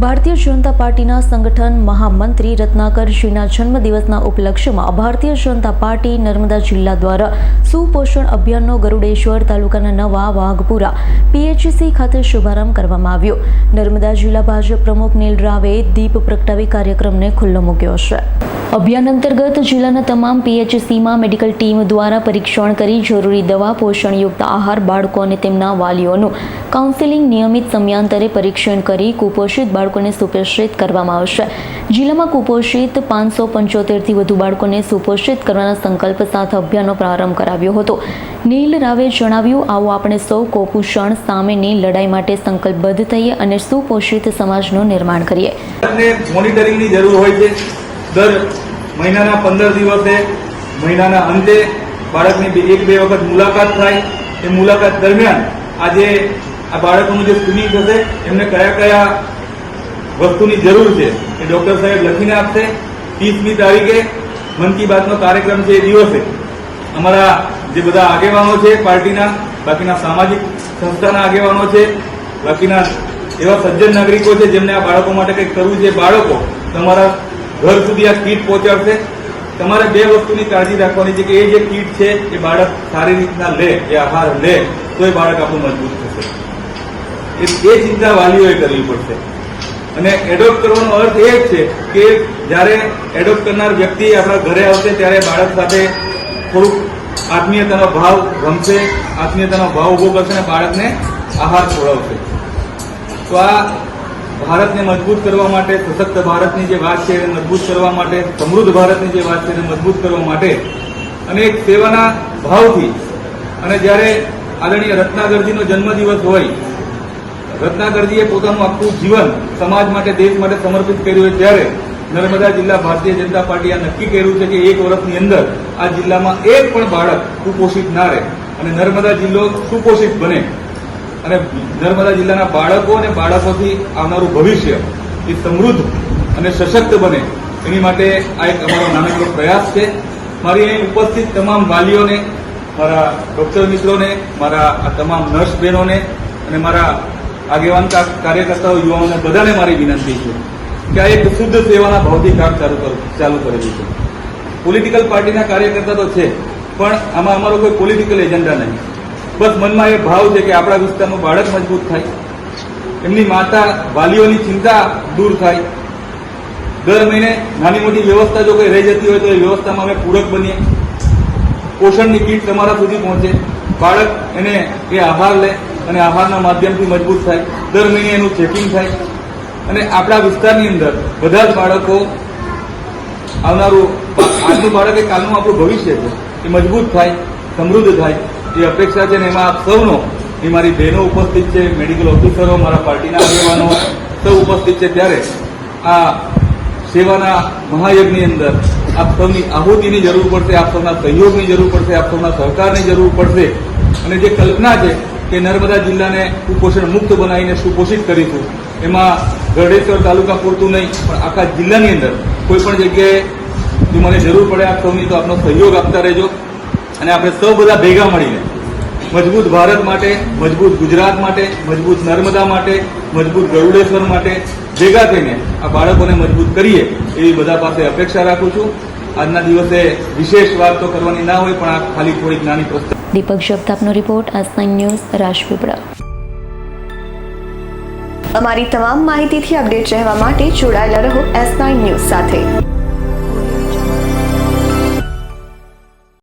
ભારતીય જનતા પાર્ટીના સંગઠન મહામંત્રી રત્નાકરજીના જન્મદિવસના ઉપલક્ષ્યમાં ભારતીય જનતા પાર્ટી નર્મદા જિલ્લા દ્વારા સુપોષણ અભિયાનનો ગરુડેશ્વર તાલુકાના નવા વાઘપુરા પીએચસી ખાતે શુભારંભ કરવામાં આવ્યો। નર્મદા જિલ્લા ભાજપ પ્રમુખ નીલ રાવે દીપ પ્રગટાવી કાર્યક્રમને ખુલ્લો મૂક્યો છે। અભિયાન અંતર્ગત જિલ્લાના તમામ પીએચસીમાં મેડિકલ ટીમ દ્વારા પરીક્ષણ કરી જરૂરી દવા, પોષણયુક્ત આહાર, બાળકો અને તેમના વાલીઓનું કાઉન્સેલિંગ, નિયમિત સમયાંતરે પરીક્ષણ કરી કુપોષિત બાળકોને સુપોષિત કરવામાં આવશે। જિલ્લામાં કુપોષિત 575થી વધુ બાળકોને સુપોષિત કરવાના સંકલ્પ સાથે અભિયાનનો પ્રારંભ કરાવ્યો હતો। નીલ રાવે જણાવ્યું, આવો આપણે સૌ કુપોષણ સામેની લડાઈ માટે સંકલ્પબદ્ધ થઈએ અને સુપોષિત સમાજનું નિર્માણ કરીએ। મોનિટરિંગની જરૂર હોય છે। દર મહિનાના 15 દિવસે મહિનાના અંતે બાળકની 1-2 વખત મુલાકાત થાય। એ મુલાકાત દરમિયાન આજે આ બાળકોનું જે સ્ક્રીનિંગ થશે એમને કયા કયા વસ્તુની જરૂર છે એ ડોક્ટર સાહેબ લખીને આપશે। 30મી તારીખે મન કી બાતનો કાર્યક્રમ છે। એ દિવસે અમારા જે બધા આગેવાનો છે પાર્ટીના, બાકીના સામાજિક સંસ્થાના આગેવાનો છે, બાકીના એવા સજ્જન નાગરિકો છે જેમને આ બાળકો માટે કંઈક કરવું છે, બાળકો તમારા ઘર સુધી આ કીટ પહોંચાડશે। તમારે 2 વસ્તુની કાળજી રાખવાની છે કે એ જે કીટ છે એ બાળક સારી રીતના લે, એ આહાર લે તો એ બાળક આપણું મજબૂત થશે। એ ચિંતા વાલીઓએ કરવી પડશે। અને એડોપ્ટ કરવાનો અર્થ એ જ છે કે જ્યારે એડોપ્ટ કરનાર વ્યક્તિ આપણા ઘરે આવશે ત્યારે બાળક સાથે થોડુંક આત્મીયતાનો ભાવ રમશે, આત્મીયતાનો ભાવ ઉભો કરશે અને બાળકને આહાર ખવડાવશે। તો આ ભારતને મજબૂત કરવા માટે, સશક્ત ભારતની જે વાત છે એને મજબૂત કરવા માટે, સમૃદ્ધ ભારતની જે વાત છે એને મજબૂત કરવા માટે અને એક સેવાના ભાવથી, અને જ્યારે આદરણીય રત્નાકરજીનો જન્મદિવસ હોય, રત્નાકરજીએ પોતાનું આખું જીવન સમાજ માટે, દેશ માટે સમર્પિત કર્યું હોય, ત્યારે નર્મદા જિલ્લા ભારતીય જનતા પાર્ટીએ નક્કી કર્યું છે કે 1 વર્ષની અંદર આ જિલ્લામાં એક પણ બાળક કુપોષિત ના રહે અને નર્મદા જિલ્લો સુપોષિત બને અને નર્મદા જિલ્લાના બાળકો અને બાળકોથી આવનારું ભવિષ્ય એ સમૃદ્ધ અને સશક્ત બને, એની માટે આ એક અમારો નાનકડો પ્રયાસ છે। મારી અહીં ઉપસ્થિત તમામ વાલીઓને, મારા ડોક્ટર મિત્રોને, મારા આ તમામ નર્સ બહેનોને અને મારા આગેવાન કાર્યકર્તાઓ, યુવાઓને બધાને મારી વિનંતી છે કે આ એક શુદ્ધ સેવાના ભાવથી કામ ચાલુ કરેલું છે। પોલિટિકલ પાર્ટીના કાર્યકર્તા તો છે, પણ આમાં અમારો કોઈ પોલિટિકલ એજન્ડા નહીં। બસ મનમાં એ ભાવ છે કે આપણા વિસ્તારનું બાળક મજબૂત થાય, એમની માતા વાલીઓની ચિંતા દૂર થાય। દર મહિને નાની મોટી વ્યવસ્થા જો કોઈ રહી જતી હોય તો એ વ્યવસ્થામાં અમે પૂરક બનીએ। પોષણની કીટ તમારા સુધી પહોંચે, બાળક એને એ આહાર લે અને આહારના માધ્યમથી મજબૂત થાય। દર મહિને એનું ચેકિંગ થાય અને આપણા વિસ્તારની અંદર બધા જ બાળકો, આવનારું આજનું બાળક એ કાલનું આપણું ભવિષ્ય છે, એ મજબૂત થાય, સમૃદ્ધ થાય, એ અપેક્ષા છે। ને એમાં આપ સૌનો, એ મારી બહેનો ઉપસ્થિત છે, મેડિકલ ઓફિસરો, મારા પાર્ટીના આગેવાનો સૌ ઉપસ્થિત છે, ત્યારે આ સેવાના મહાયજ્ઞની અંદર આપ સૌની આહુતિની જરૂર પડશે, આપ સૌના સહયોગની જરૂર પડશે, આપ સૌના સહકારની જરૂર પડશે। અને જે કલ્પના છે કે નર્મદા જિલ્લાને કુપોષણ મુક્ત બનાવીને સુપોષિત કરીશું, એમાં ગરુડેશ્વર તાલુકા પૂરતું નહીં પણ આખા જિલ્લાની અંદર કોઈ પણ જગ્યાએ જો મને જરૂર પડે આપ સૌની તો આપનો સહયોગ આપતા રહેજો અને આપણે સૌ બધા ભેગા મળીને મજબૂત ભારત માટે, મજબૂત ગુજરાત માટે, મજબૂત નર્મદા માટે, મજબૂત ગરુડેશ્વર માટે ભેગા થઈને આ બાળકોને મજબૂત કરીએ એવી બધા પાસે અપેક્ષા રાખું છું। આજના દિવસે વિશેષ વાત તો કરવાની ના હોય, પણ આ ખાલી થોડીક નાની પ્રસ્તુતિ। દીપક જગતાપનો રિપોર્ટ, S9 ન્યૂઝ, રાજપીપળા। અમારી તમામ માહિતીથી અપડેટ રહેવા માટે જોડાયેલા રહો S9 ન્યૂઝ સાથે।